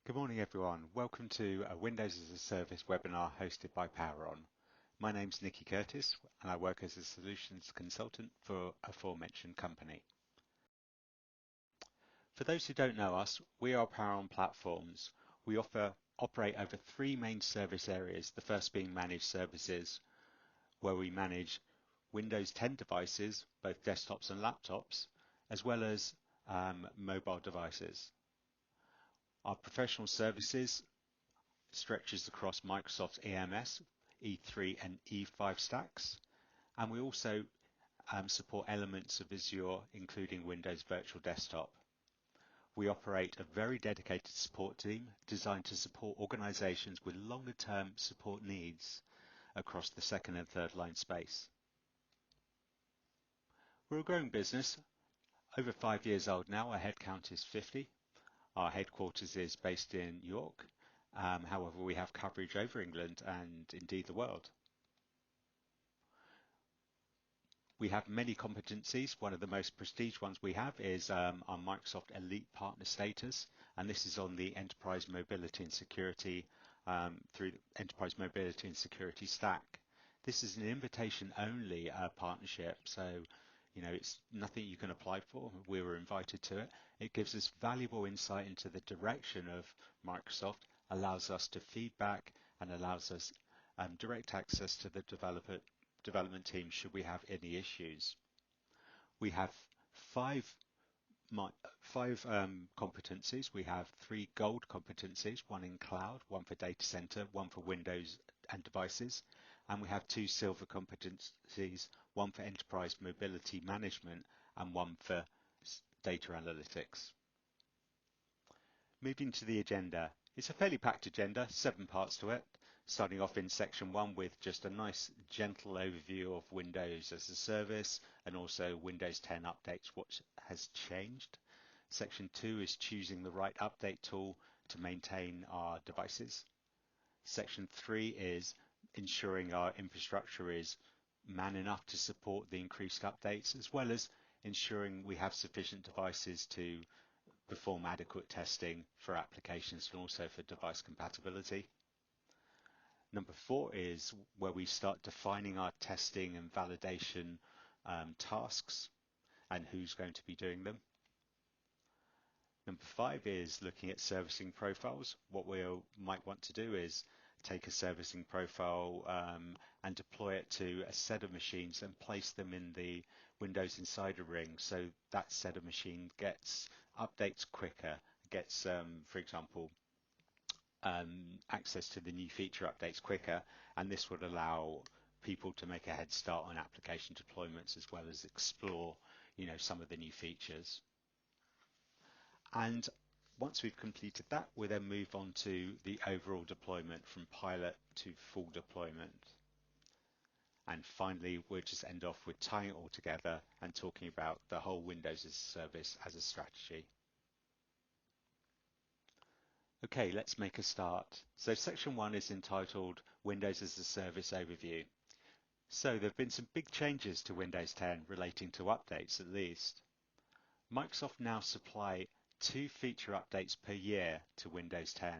Good morning, everyone. Welcome to a Windows as a Service webinar hosted by PowerOn. My name's Nikki Curtis, and I work as a solutions consultant for aforementioned company. For those who don't know us, we are PowerOn Platforms. We operate over three main service areas, the first being managed services, where we manage Windows 10 devices, both desktops and laptops, as well as mobile devices. Our professional services stretches across Microsoft's EMS, E3 and E5 stacks, and we also support elements of Azure, including Windows Virtual Desktop. We operate a very dedicated support team designed to support organizations with longer term support needs across the second and third line space. We're a growing business, over 5 years old now. Our headcount is 50. Our headquarters is based in York. However, we have coverage over England and indeed the world. We have many competencies. One of the most prestige ones we have is our Microsoft Elite Partner status, and this is on the Enterprise Mobility and Security through the Enterprise Mobility and Security stack. This is an invitation-only partnership, so it's nothing you can apply for. We were invited to it. It gives us valuable insight into the direction of Microsoft, allows us to feedback, and allows us direct access to the development team should we have any issues. We have five competencies. We have three gold competencies, one in cloud, one for data center, one for Windows and devices, and we have two silver competencies, one for enterprise mobility management and one for data analytics. Moving to the agenda. It's a fairly packed agenda, 7 parts to it, starting off in section 1 with just a nice gentle overview of Windows as a service and also Windows 10 updates, what has changed. Section 2 is choosing the right update tool to maintain our devices. Section 3 is ensuring our infrastructure is man enough to support the increased updates, as well as ensuring we have sufficient devices to perform adequate testing for applications and also for device compatibility. Number 4 is where we start defining our testing and validation tasks and who's going to be doing them. Number 5 is looking at servicing profiles. What we might want to do is take a servicing profile and deploy it to a set of machines and place them in the Windows Insider ring, so that set of machine gets updates quicker, gets, for example, access to the new feature updates quicker, and this would allow people to make a head start on application deployments as well as explore, some of the new features. And once we've completed that, we then move on to the overall deployment from pilot to full deployment. And finally, we'll just end off with tying it all together and talking about the whole Windows as a service as a strategy. Okay, let's make a start. So section 1 is entitled Windows as a Service Overview. So there have been some big changes to Windows 10 relating to updates at least. Microsoft now supply 2 feature updates per year to Windows 10.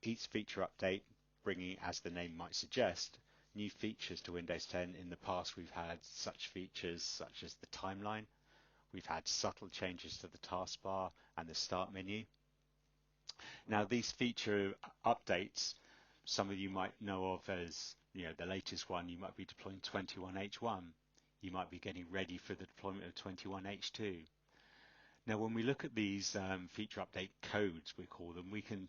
Each feature update bringing, as the name might suggest, new features to Windows 10. In the past, we've had such features such as the timeline. We've had subtle changes to the taskbar and the start menu. Now, these feature updates, some of you might know of as, the latest one, you might be deploying 21H1. You might be getting ready for the deployment of 21H2. Now, when we look at these feature update codes, we call them, we can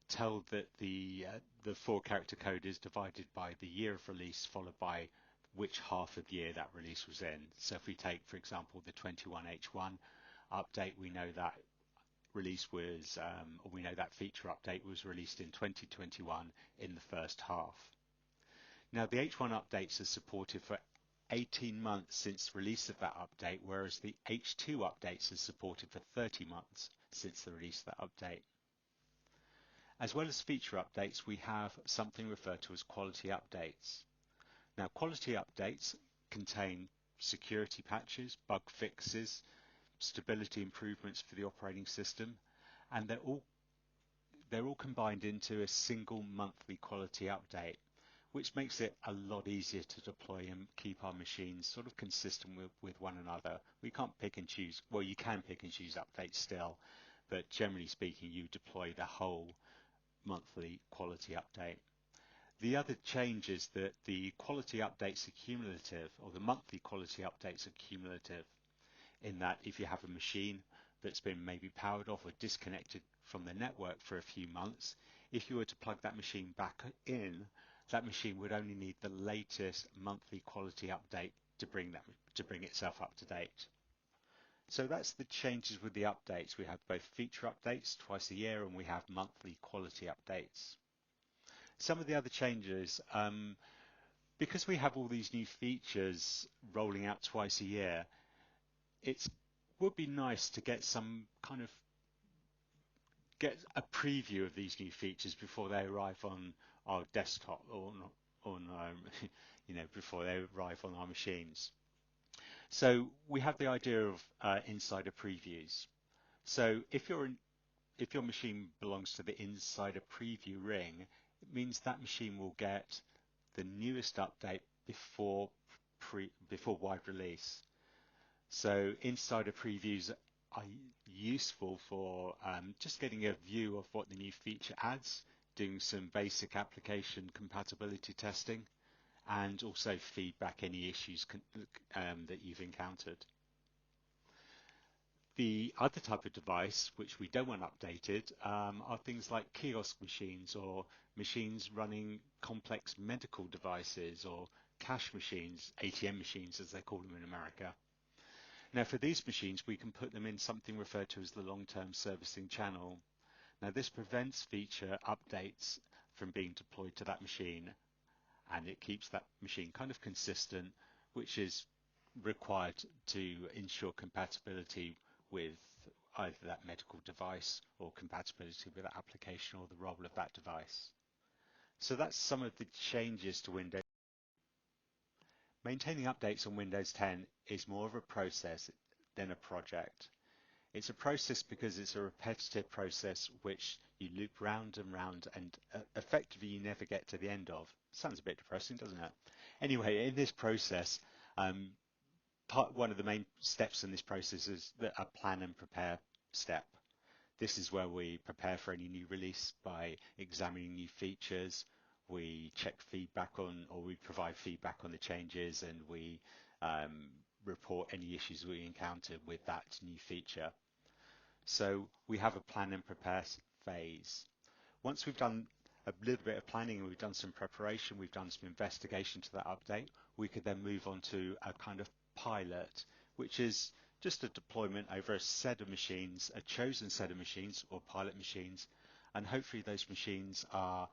tell that the 4-character code is divided by the year of release followed by which half of year that release was in. So if we take, for example, the 21H1 update, we know that release was, or we know that feature update was released in 2021 in the first half. Now, the H1 updates are supported for 18 months since the release of that update, whereas the H2 updates are supported for 30 months since the release of that update. As well as feature updates, we have something referred to as quality updates. Now, quality updates contain security patches, bug fixes, stability improvements for the operating system, and they're all they're all combined into a single monthly quality update, which makes it a lot easier to deploy and keep our machines sort of consistent with one another. We can't pick and choose. Well, you can pick and choose updates still, but generally speaking, you deploy the whole monthly quality update. The other change is that the quality updates are cumulative, or the monthly quality updates are cumulative, in that if you have a machine that's been maybe powered off or disconnected from the network for a few months, if you were to plug that machine back in, that machine would only need the latest monthly quality update to bring itself up to date. So that's the changes with the updates. We have both feature updates twice a year, and we have monthly quality updates. Some of the other changes, because we have all these new features rolling out twice a year, it would be nice to get some kind of get a preview of these new features before they arrive on our desktop or on before they arrive on our machines. So we have the idea of insider previews. So if your machine belongs to the insider preview ring, it means that machine will get the newest update before wide release. So insider previews are useful for just getting a view of what the new feature adds, doing some basic application compatibility testing, and also feedback any issues that you've encountered. The other type of device, which we don't want updated, are things like kiosk machines or machines running complex medical devices or cash machines, ATM machines as they call them in America. Now for these machines, we can put them in something referred to as the long-term servicing channel. Now this prevents feature updates from being deployed to that machine, and it keeps that machine kind of consistent, which is required to ensure compatibility with either that medical device or compatibility with that application or the role of that device. So that's some of the changes to Windows. Maintaining updates on Windows 10 is more of a process than a project. It's a process because it's a repetitive process which you loop round and round, and effectively you never get to the end of. Sounds a bit depressing, doesn't it? Anyway, in this process, one of the main steps in this process is a plan and prepare step. This is where we prepare for any new release by examining new features. We check feedback on, or we provide feedback on the changes, and we report any issues we encounter with that new feature. So we have a plan and prepare phase. Once we've done a little bit of planning and we've done some preparation, we've done some investigation to that update, we could then move on to a kind of pilot, which is just a deployment over a set of machines, a chosen set of machines or pilot machines, and hopefully those machines are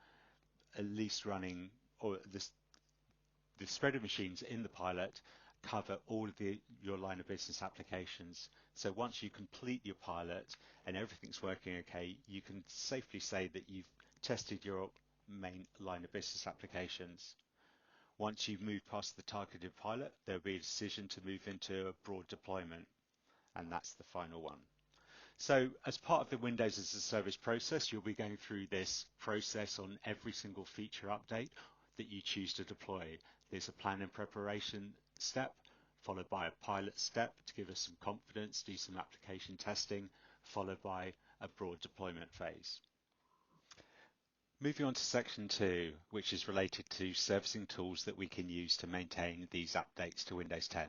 at least running, or the spread of machines in the pilot cover all of your line of business applications. So once you complete your pilot and everything's working okay, you can safely say that you've tested your main line of business applications. Once you've moved past the targeted pilot, there'll be a decision to move into a broad deployment, and that's the final one. So as part of the Windows as a Service process, you'll be going through this process on every single feature update that you choose to deploy. There's a plan and preparation step, followed by a pilot step to give us some confidence, do some application testing, followed by a broad deployment phase. Moving on to section 2, which is related to servicing tools that we can use to maintain these updates to Windows 10.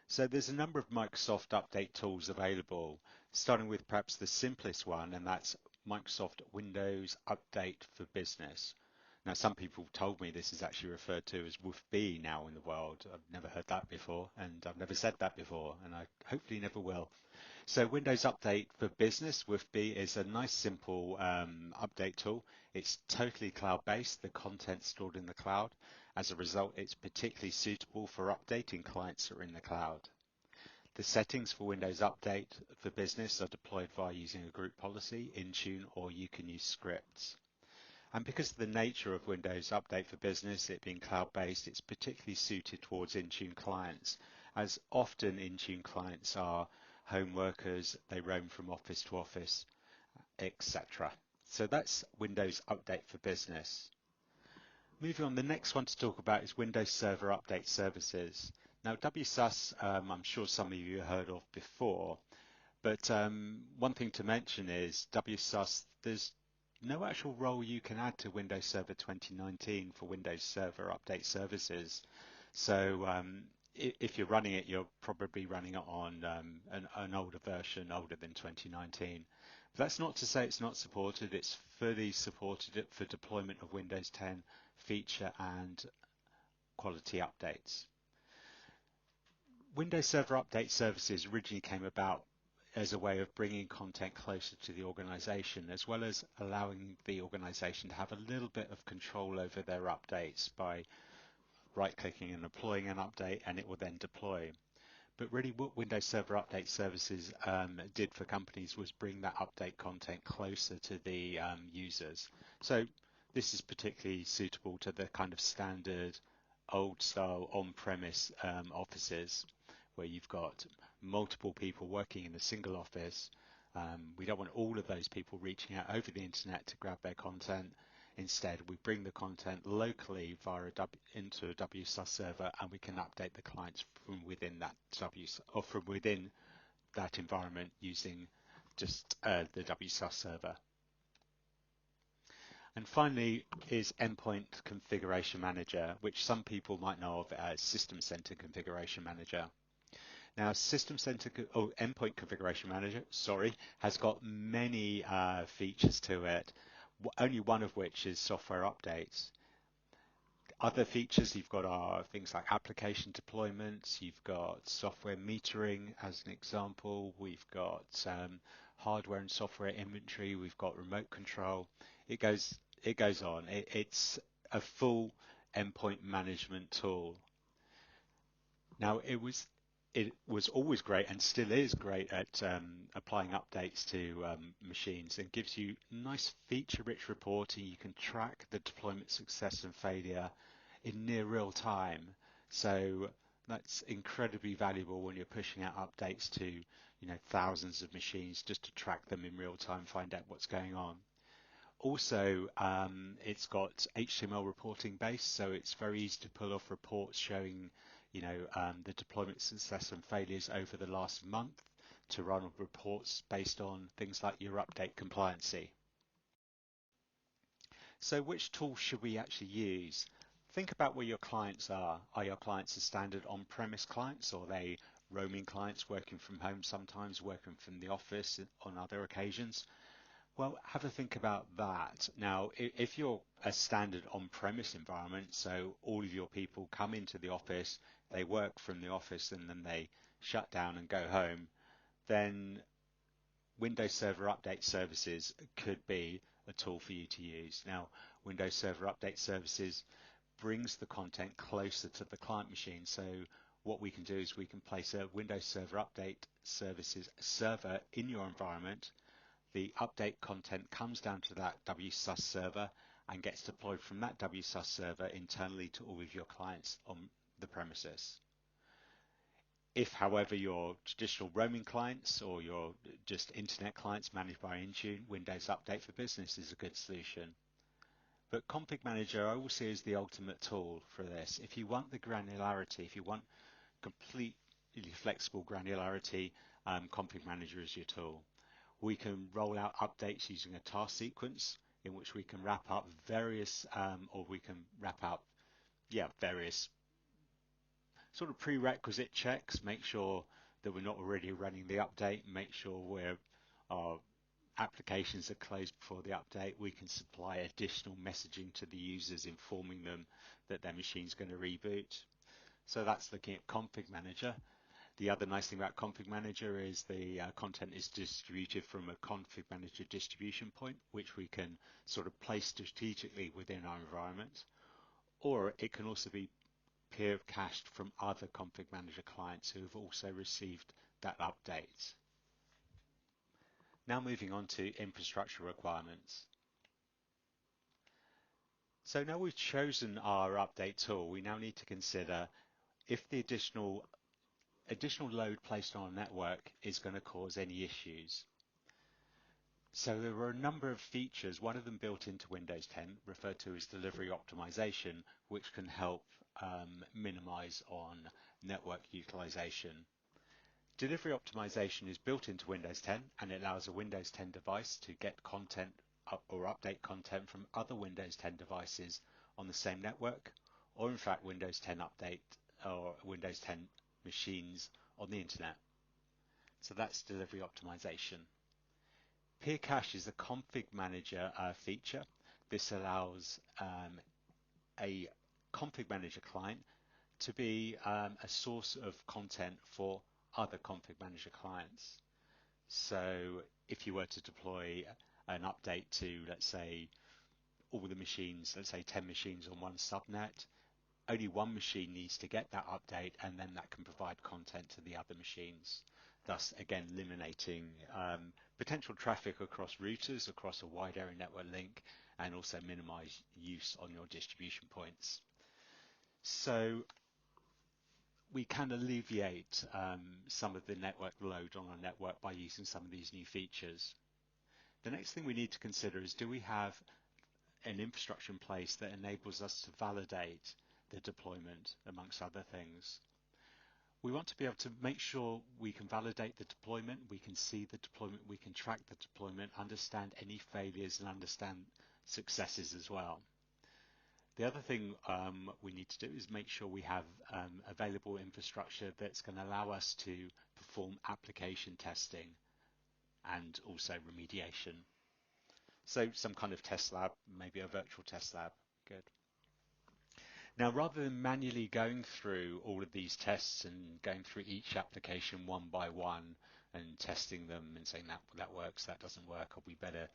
So there's a number of Microsoft update tools available, starting with perhaps the simplest one, and that's Microsoft Windows Update for Business. Now, some people told me this is actually referred to as WFB now in the world. I've never heard that before, and I've never said that before, and I hopefully never will. So Windows Update for Business, WFB, is a nice, simple update tool. It's totally cloud-based, the content stored in the cloud. As a result, it's particularly suitable for updating clients that are in the cloud. The settings for Windows Update for Business are deployed via using a group policy, Intune, or you can use scripts. And because of the nature of Windows Update for Business, it being cloud-based, it's particularly suited towards Intune clients, as often Intune clients are home workers, they roam from office to office, etc. So that's Windows Update for Business. Moving on, the next one to talk about is Windows Server Update Services. Now, WSUS, I'm sure some of you have heard of before, but one thing to mention is WSUS, there's no actual role you can add to Windows Server 2019 for Windows Server Update Services. So if you're running it, you're probably running it on an older version, older than 2019. But that's not to say it's not supported. It's fully supported for deployment of Windows 10 feature and quality updates. Windows Server Update Services originally came about as a way of bringing content closer to the organization, as well as allowing the organization to have a little bit of control over their updates by right-clicking and deploying an update, and it will then deploy. But really what Windows Server Update Services did for companies was bring that update content closer to the users. So this is particularly suitable to the kind of standard old style on-premise offices where you've got multiple people working in a single office. We don't want all of those people reaching out over the internet to grab their content. Instead, we bring the content locally into a WSUS server, and we can update the clients from within that from within that environment using just the WSUS server. And finally is Endpoint Configuration Manager, which some people might know of as System Center Configuration Manager. Now, Endpoint Configuration Manager, has got many features to it, only one of which is software updates. Other features you've got are things like application deployments, you've got software metering as an example, we've got hardware and software inventory, we've got remote control. It goes on. It's a full endpoint management tool. Now, it was always great and still is great at applying updates to machines, and gives you nice feature-rich reporting. You can track the deployment success and failure in near real time. So that's incredibly valuable when you're pushing out updates to thousands of machines, just to track them in real time, find out what's going on. Also, it's got HTML reporting base, so it's very easy to pull off reports showing, the deployment success and failures over the last month, to run reports based on things like your update compliancy. So which tool should we actually use? Think about where your clients are. Are your clients a standard on-premise clients, or are they roaming clients working from home sometimes, working from the office on other occasions? Well, have a think about that. Now, if you're a standard on-premise environment, so all of your people come into the office, they work from the office, and then they shut down and go home, then Windows Server Update Services could be a tool for you to use. Now, Windows Server Update Services brings the content closer to the client machine. So what we can do is we can place a Windows Server Update Services server in your environment. The update content comes down to that WSUS server and gets deployed from that WSUS server internally to all of your clients on the premises. If, however, you're traditional roaming clients or you're just internet clients managed by Intune, Windows Update for Business is a good solution. But Config Manager I will see as the ultimate tool for this. If you want the granularity, if you want completely flexible granularity, Config Manager is your tool. We can roll out updates using a task sequence in which we can wrap up various, various sort of prerequisite checks, make sure that we're not already running the update, make sure our applications are closed before the update. We can supply additional messaging to the users informing them that their machine's going to reboot. So that's looking at Config Manager. The other nice thing about Config Manager is the content is distributed from a Config Manager distribution point, which we can sort of place strategically within our environment. Or it can also be peer cached from other Config Manager clients who have also received that update. Now moving on to infrastructure requirements. So now we've chosen our update tool, we now need to consider if the additional load placed on our network is going to cause any issues. So there were a number of features, one of them built into Windows 10, referred to as delivery optimization, which can help minimize on network utilization. Delivery optimization is built into Windows 10 and it allows a Windows 10 device to get content or update content from other Windows 10 devices on the same network, or in fact Windows 10 update or Windows 10 machines on the internet. So that's delivery optimization. Peer Cache is a config manager feature. This allows a config manager client to be a source of content for other config manager clients. So if you were to deploy an update to, let's say, all the machines, let's say 10 machines on one subnet, only one machine needs to get that update and then that can provide content to the other machines. Thus, again, eliminating potential traffic across routers, across a wide area network link, and also minimize use on your distribution points. So we can alleviate some of the network load on our network by using some of these new features. The next thing we need to consider is, do we have an infrastructure in place that enables us to validate the deployment, amongst other things? We want to be able to make sure we can validate the deployment, we can see the deployment, we can track the deployment, understand any failures and understand successes as well. The other thing we need to do is make sure we have available infrastructure that's going to allow us to perform application testing and also remediation. So some kind of test lab, maybe a virtual test lab. Good. Now, rather than manually going through all of these tests and going through each application one by one and testing them and saying that works, that doesn't work, or we better,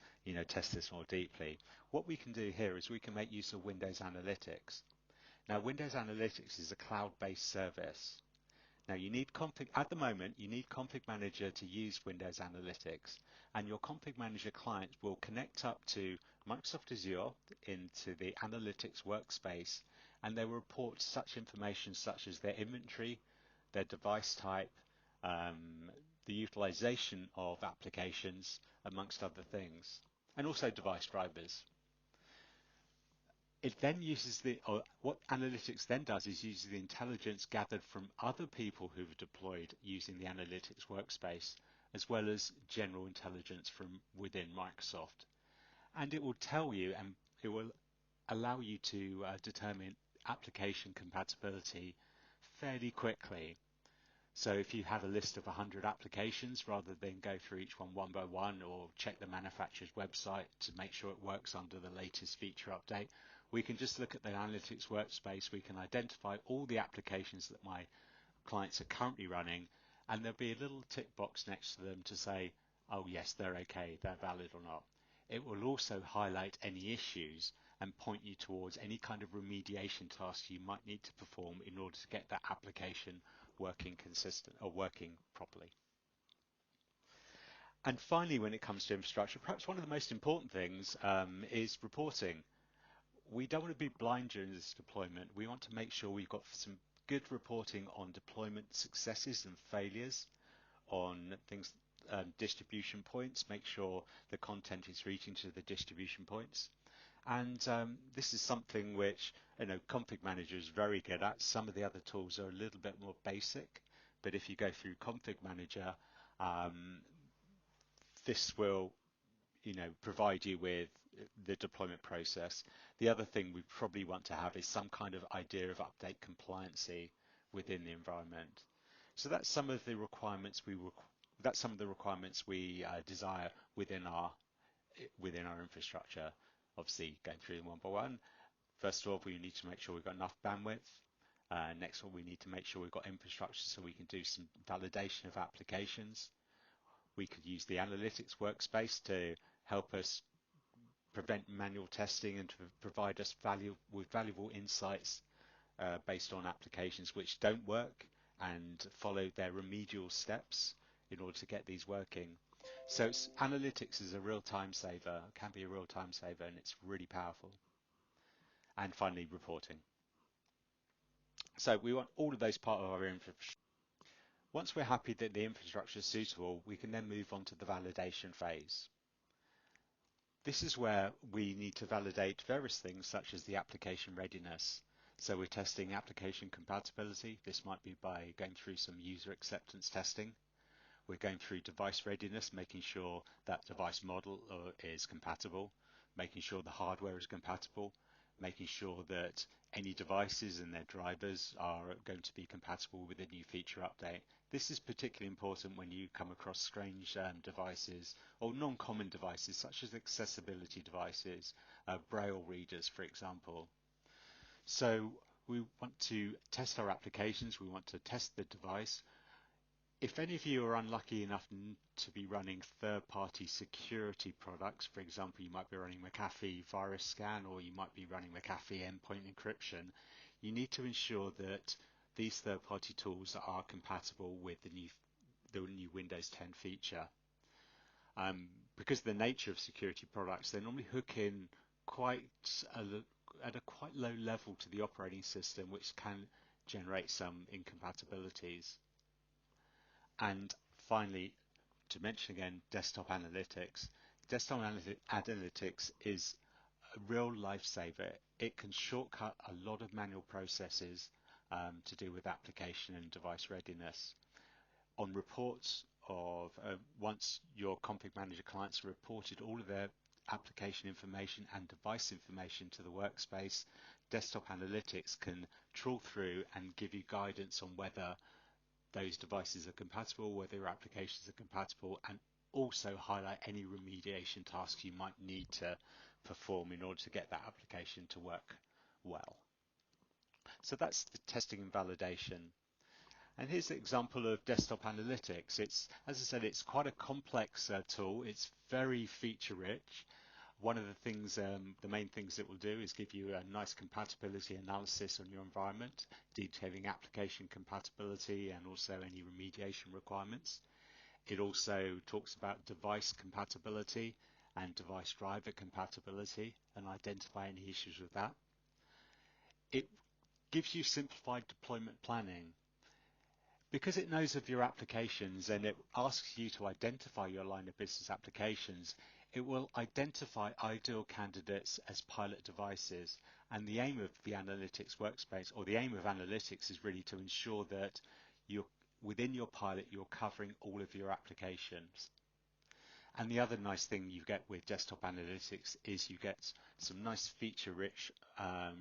test this more deeply, what we can do here is we can make use of Windows Analytics. Now, Windows Analytics is a cloud-based service. Now, at the moment, you need Config Manager to use Windows Analytics, and your Config Manager client will connect up to Microsoft Azure into the Analytics workspace, and they will report such information such as their inventory, their device type, the utilization of applications, amongst other things, and also device drivers. It then uses what analytics then does is uses the intelligence gathered from other people who've deployed using the analytics workspace, as well as general intelligence from within Microsoft. And it will tell you, and it will allow you to determine application compatibility fairly quickly. So if you have a list of 100 applications, rather than go through each one by one or check the manufacturer's website to make sure it works under the latest feature update, we can just look at the analytics workspace. We can identify all the applications that my clients are currently running, and there'll be a little tick box next to them to say, oh yes, they're okay, they're valid or not. It will also highlight any issues and point you towards any kind of remediation tasks you might need to perform in order to get that application working consistent or working properly. And finally, when it comes to infrastructure, perhaps one of the most important things is reporting. We don't want to be blind during this deployment. We want to make sure we've got some good reporting on deployment successes and failures, on things, distribution points, make sure the content is reaching to the distribution points. And this is something which, Config Manager is very good at. Some of the other tools are a little bit more basic, but if you go through Config Manager, this will provide you with the deployment process. The other thing we probably want to have is some kind of idea of update compliancy within the environment. So that's some of the requirements we desire within our infrastructure. Obviously, going through them one by one. First of all, we need to make sure we've got enough bandwidth. Next of all, we need to make sure we've got infrastructure so we can do some validation of applications. We could use the analytics workspace to help us prevent manual testing and to provide us with valuable insights based on applications which don't work and follow their remedial steps in order to get these working. So analytics is a real time saver, can be a real time saver, and it's really powerful. And finally, reporting. So we want all of those part of our infrastructure. Once we're happy that the infrastructure is suitable, we can then move on to the validation phase. This is where we need to validate various things such as the application readiness. So we're testing application compatibility. This might be by going through some user acceptance testing. We're going through device readiness, making sure that device model is compatible, making sure the hardware is compatible, making sure that any devices and their drivers are going to be compatible with a new feature update. This is particularly important when you come across strange devices or non-common devices such as accessibility devices, braille readers, for example. So we want to test our applications, we want to test the device. If any of you are unlucky enough to be running third-party security products, for example, you might be running McAfee Virus Scan or you might be running McAfee Endpoint Encryption, you need to ensure that these third-party tools are compatible with the new Windows 10 feature. Because of the nature of security products, they normally hook in at a quite low level to the operating system, which can generate some incompatibilities. And finally, to mention again, desktop analytics. Desktop analytics is a real lifesaver. It can shortcut a lot of manual processes to do with application and device readiness. On reports of once your config manager clients have reported all of their application information and device information to the workspace, desktop analytics can trawl through and give you guidance on whether those devices are compatible, whether your applications are compatible, and also highlight any remediation tasks you might need to perform in order to get that application to work well. So that's the testing and validation. And here's an example of desktop analytics. It's, as I said, it's quite a complex tool. It's very feature rich. One of the things, the main things it will do is give you a nice compatibility analysis on your environment, detailing application compatibility and also any remediation requirements. It also talks about device compatibility and device driver compatibility and identify any issues with that. It gives you simplified deployment planning. Because it knows of your applications and it asks you to identify your line of business applications, it will identify ideal candidates as pilot devices. And the aim of the analytics workspace, or the aim of analytics, is really to ensure that within your pilot, you're covering all of your applications. And the other nice thing you get with desktop analytics is you get some nice feature-rich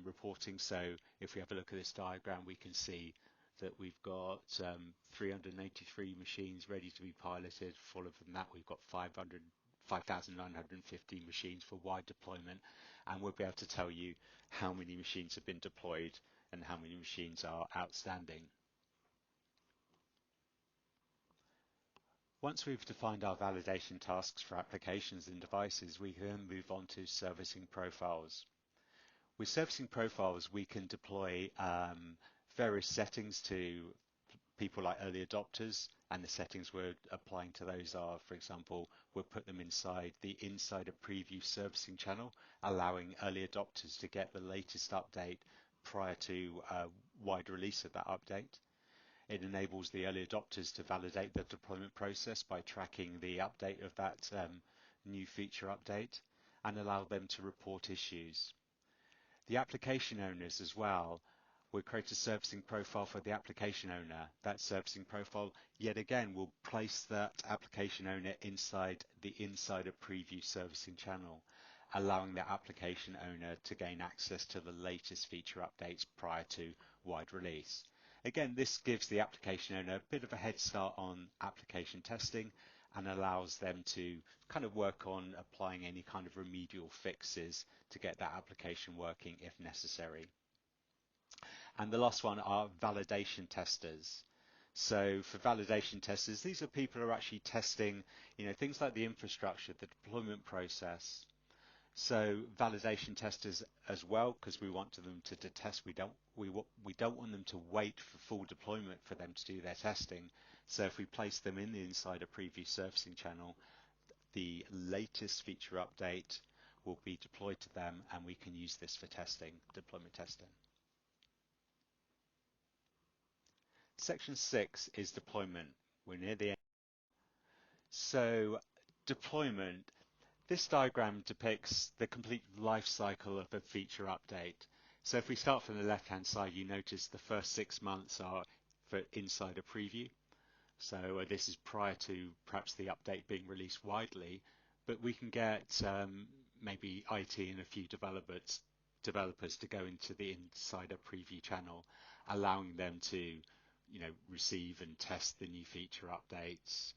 reporting. So if we have a look at this diagram, we can see that we've got 383 machines ready to be piloted. Following from that, we've got 5,950 machines for wide deployment, and we'll be able to tell you how many machines have been deployed and how many machines are outstanding. Once we've defined our validation tasks for applications and devices, we can move on to servicing profiles. With servicing profiles, we can deploy various settings to people like early adopters, and the settings we're applying to those are, for example, we'll put them inside the insider preview servicing channel, allowing early adopters to get the latest update prior to wide release of that update. It enables the early adopters to validate the deployment process by tracking the update of that new feature update and allow them to report issues. The application owners as well will create a servicing profile for the application owner. That servicing profile, yet again, will place that application owner inside the insider preview servicing channel, allowing the application owner to gain access to the latest feature updates prior to wide release. Again, this gives the application owner a bit of a head start on application testing and allows them to kind of work on applying any kind of remedial fixes to get that application working if necessary. And the last one are validation testers. So for validation testers, these are people who are actually testing, things like the infrastructure, the deployment process. So validation testers as well, because we want them to test. We don't want them to wait for full deployment for them to do their testing. So if we place them in the insider preview servicing channel, the latest feature update will be deployed to them, and we can use this for testing, deployment testing. Section 6 is deployment. We're near the end. So deployment. This diagram depicts the complete life cycle of a feature update. So if we start from the left-hand side, you notice the first 6 months are for inside a preview. So this is prior to perhaps the update being released widely, but we can get maybe IT and a few developers to go into the insider preview channel, allowing them to, receive and test the new feature updates,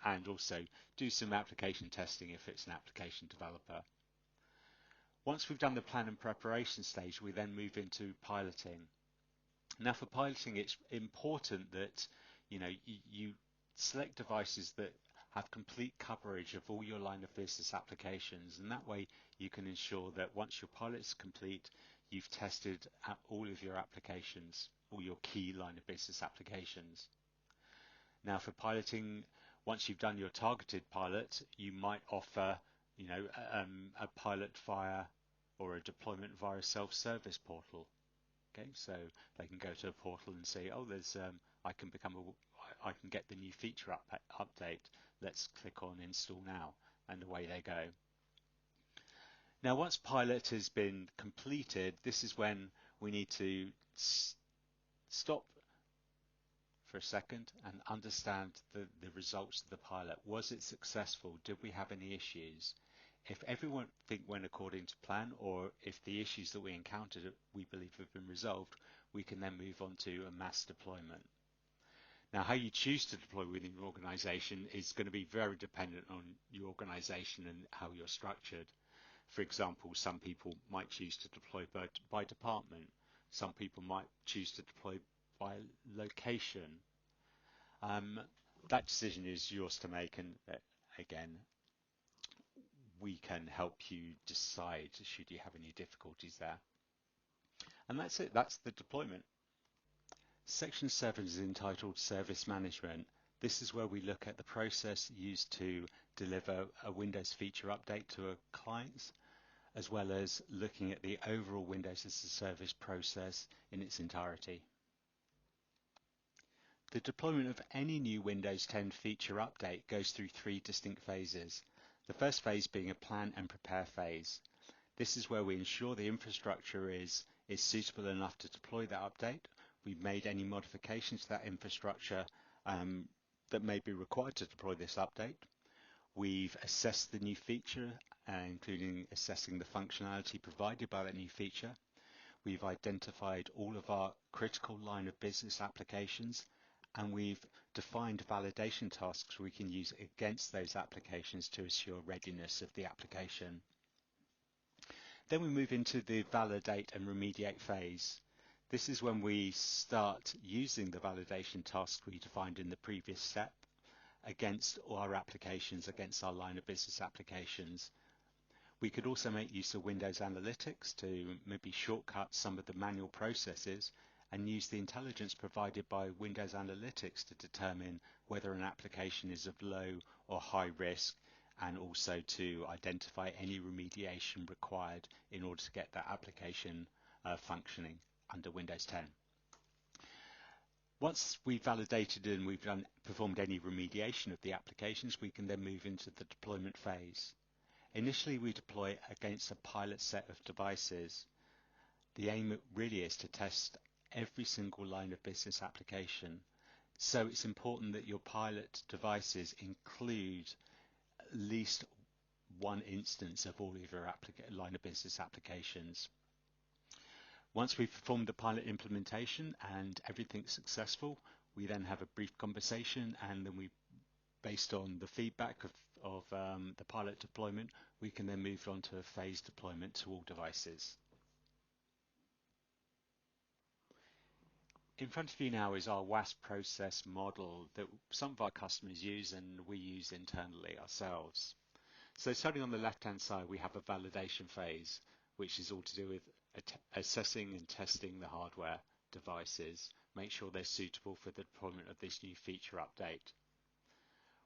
and also do some application testing if it's an application developer. Once we've done the plan and preparation stage, we then move into piloting. Now for piloting, it's important that you select devices that have complete coverage of all your line of business applications, and that way you can ensure that once your pilot is complete, you've tested all of your applications, all your key line of business applications. Now for piloting, once you've done your targeted pilot, you might offer a pilot via or a deployment via a self-service portal. Okay, so they can go to a portal and say, oh, there's I can get the new feature update. Let's click on install now, and away they go. Now, once pilot has been completed, this is when we need to stop for a second and understand the results of the pilot. Was it successful? Did we have any issues? If everything went according to plan, or if the issues that we encountered we believe have been resolved, we can then move on to a mass deployment. Now, how you choose to deploy within your organization is going to be very dependent on your organization and how you're structured. For example, some people might choose to deploy by department. Some people might choose to deploy by location. That decision is yours to make, and again, we can help you decide should you have any difficulties there. And that's it, that's the deployment. Section 7 is entitled Service Management. This is where we look at the process used to deliver a Windows feature update to clients, as well as looking at the overall Windows as a Service process in its entirety. The deployment of any new Windows 10 feature update goes through 3 distinct phases. The first phase being a plan and prepare phase. This is where we ensure the infrastructure is suitable enough to deploy that update. We've made any modifications to that infrastructure that may be required to deploy this update. We've assessed the new feature, including assessing the functionality provided by that new feature. We've identified all of our critical line of business applications, and we've defined validation tasks we can use against those applications to assure readiness of the application. Then we move into the validate and remediate phase. This is when we start using the validation tasks we defined in the previous step against our applications, against our line of business applications. We could also make use of Windows Analytics to maybe shortcut some of the manual processes and use the intelligence provided by Windows Analytics to determine whether an application is of low or high risk, and also to identify any remediation required in order to get that application functioning under Windows 10. Once we've validated and we've performed any remediation of the applications, we can then move into the deployment phase. Initially, we deploy against a pilot set of devices. The aim really is to test every single line of business application. So it's important that your pilot devices include at least one instance of all of your line of business applications. Once we've performed the pilot implementation and everything's successful, we then have a brief conversation, and then based on the feedback of the pilot deployment, we can then move on to a phased deployment to all devices. In front of you now is our Waas process model that some of our customers use and we use internally ourselves. So starting on the left-hand side, we have a validation phase, which is all to do with assessing and testing the hardware devices, make sure they're suitable for the deployment of this new feature update.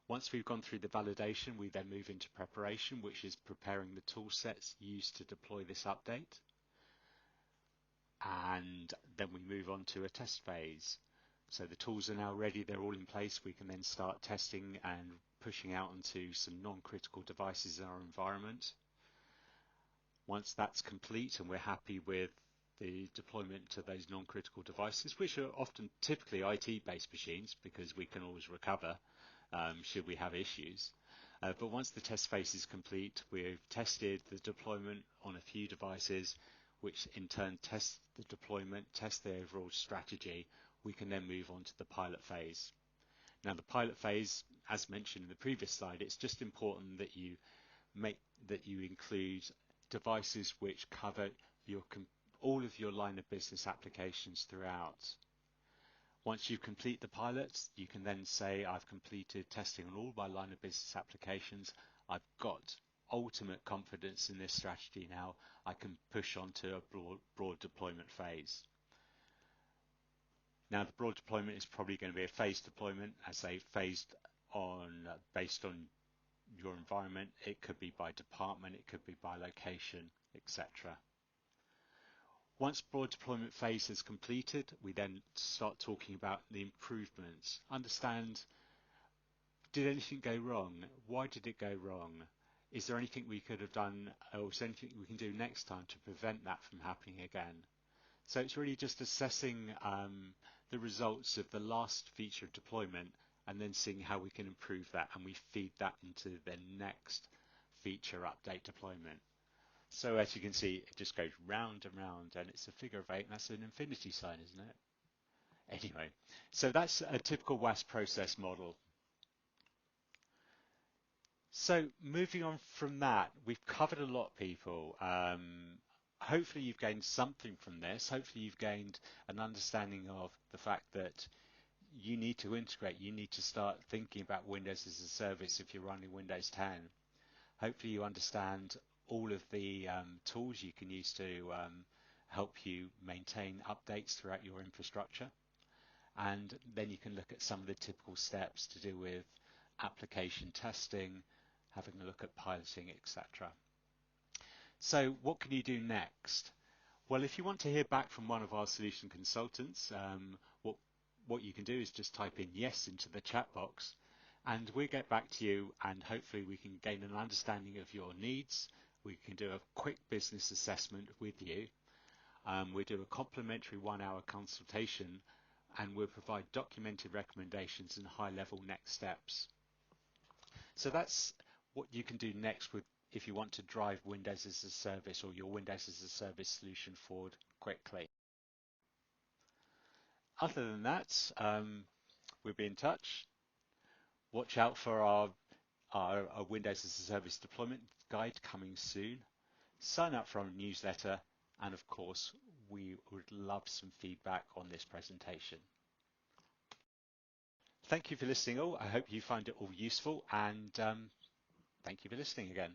Once we've gone through the validation, we then move into preparation, which is preparing the tool sets used to deploy this update. And then we move on to a test phase. So the tools are now ready, they're all in place. We can then start testing and pushing out onto some non-critical devices in our environment. Once that's complete and we're happy with the deployment to those non-critical devices, which are often typically IT-based machines because we can always recover should we have issues. But once the test phase is complete, we've tested the deployment on a few devices, which in turn test the deployment, test the overall strategy. We can then move on to the pilot phase. Now the pilot phase, as mentioned in the previous slide, it's just important that you include devices which cover all of your line of business applications throughout. Once you complete the pilots, you can then say, I've completed testing on all my line of business applications. I've got ultimate confidence in this strategy now. I can push on to a broad deployment phase. Now, the broad deployment is probably going to be a phased deployment, as I phased on based on your environment. It could be by department, it could be by location, etc. Once broad deployment phase is completed, we then start talking about the improvements. Understand, did anything go wrong? Why did it go wrong? Is there anything we could have done, or is there anything we can do next time to prevent that from happening again? So it's really just assessing the results of the last feature deployment and then seeing how we can improve that, and we feed that into the next feature update deployment. So as you can see, it just goes round and round, and it's a figure of 8, and that's an infinity sign, isn't it? Anyway, so that's a typical Waas process model. So moving on from that, we've covered a lot, people. Hopefully you've gained something from this. Hopefully you've gained an understanding of the fact that you need to integrate, you need to start thinking about Windows as a service if you're running Windows 10. Hopefully you understand all of the tools you can use to help you maintain updates throughout your infrastructure. And then you can look at some of the typical steps to do with application testing, having a look at piloting, etc. So what can you do next? Well, if you want to hear back from one of our solution consultants, what you can do is just type in yes into the chat box, and we'll get back to you, and hopefully we can gain an understanding of your needs. We can do a quick business assessment with you. We'll do a complimentary 1-hour consultation, and we'll provide documented recommendations and high-level next steps. So that's what you can do next if you want to drive Windows as a service or your Windows as a service solution forward quickly. Other than that, we'll be in touch. Watch out for our Windows as a service deployment guide coming soon. Sign up for our newsletter, and of course, we would love some feedback on this presentation. Thank you for listening all. I hope you find it all useful, and thank you for listening again.